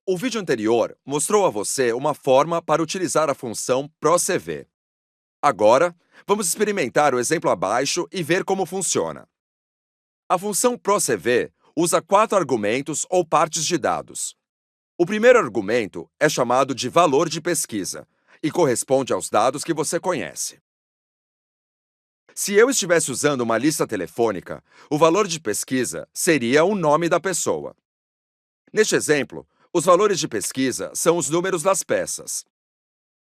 O vídeo anterior mostrou a você uma forma para utilizar a função ProCV. Agora, vamos experimentar o exemplo abaixo e ver como funciona. A função ProCV usa 4 argumentos ou partes de dados. O primeiro argumento é chamado de valor de pesquisa e corresponde aos dados que você conhece. Se eu estivesse usando uma lista telefônica, o valor de pesquisa seria o nome da pessoa. Neste exemplo, os valores de pesquisa são os números das peças.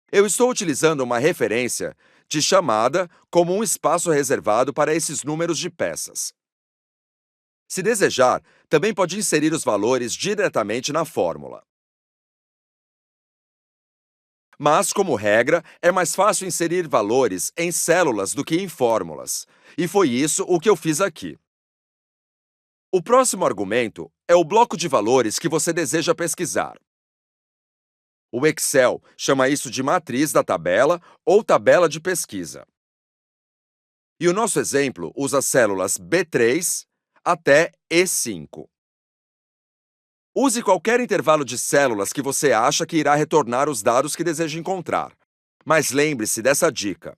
Eu estou utilizando uma referência de chamada como um espaço reservado para esses números de peças. Se desejar, também pode inserir os valores diretamente na fórmula. Mas, como regra, é mais fácil inserir valores em células do que em fórmulas. E foi isso o que eu fiz aqui. O próximo argumento é o bloco de valores que você deseja pesquisar. O Excel chama isso de matriz da tabela ou tabela de pesquisa. E o nosso exemplo usa células B3 até E5. Use qualquer intervalo de células que você acha que irá retornar os dados que deseja encontrar. Mas lembre-se dessa dica.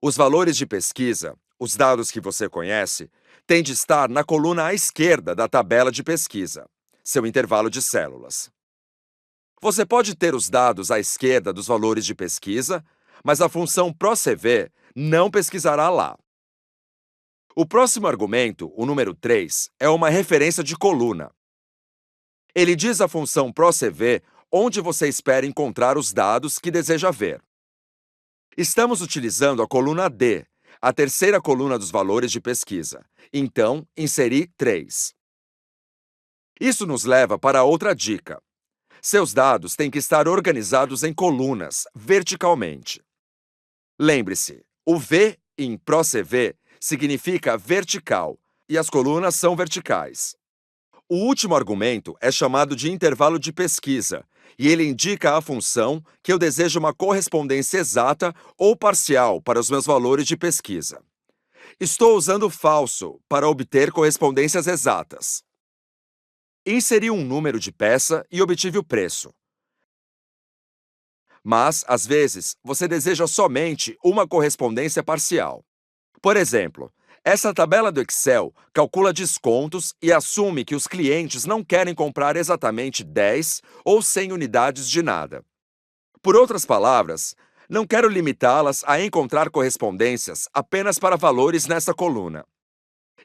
Os valores de pesquisa, os dados que você conhece, têm de estar na coluna à esquerda da tabela de pesquisa, seu intervalo de células. Você pode ter os dados à esquerda dos valores de pesquisa, mas a função ProCV não pesquisará lá. O próximo argumento, o número 3, é uma referência de coluna. Ele diz à função ProCV onde você espera encontrar os dados que deseja ver. Estamos utilizando a coluna D, a terceira coluna dos valores de pesquisa. Então, inseri 3. Isso nos leva para outra dica. Seus dados têm que estar organizados em colunas, verticalmente. Lembre-se, o V em ProCV significa vertical e as colunas são verticais. O último argumento é chamado de intervalo de pesquisa e ele indica à função que eu desejo uma correspondência exata ou parcial para os meus valores de pesquisa. Estou usando falso para obter correspondências exatas. Inseri um número de peça e obtive o preço. Mas, às vezes, você deseja somente uma correspondência parcial. Por exemplo, essa tabela do Excel calcula descontos e assume que os clientes não querem comprar exatamente 10 ou 100 unidades de nada. Por outras palavras, não quero limitá-las a encontrar correspondências apenas para valores nessa coluna.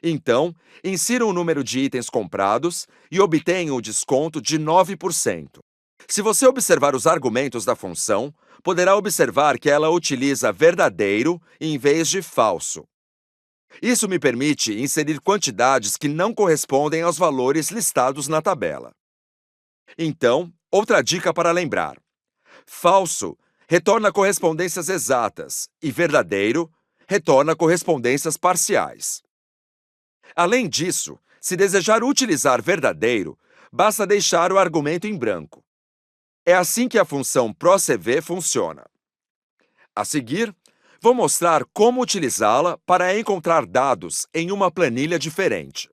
Então, insira o número de itens comprados e obtenha o desconto de 9%. Se você observar os argumentos da função, poderá observar que ela utiliza verdadeiro em vez de falso. Isso me permite inserir quantidades que não correspondem aos valores listados na tabela. Então, outra dica para lembrar. Falso retorna correspondências exatas e verdadeiro retorna correspondências parciais. Além disso, se desejar utilizar verdadeiro, basta deixar o argumento em branco. É assim que a função ProCV funciona. A seguir, vou mostrar como utilizá-la para encontrar dados em uma planilha diferente.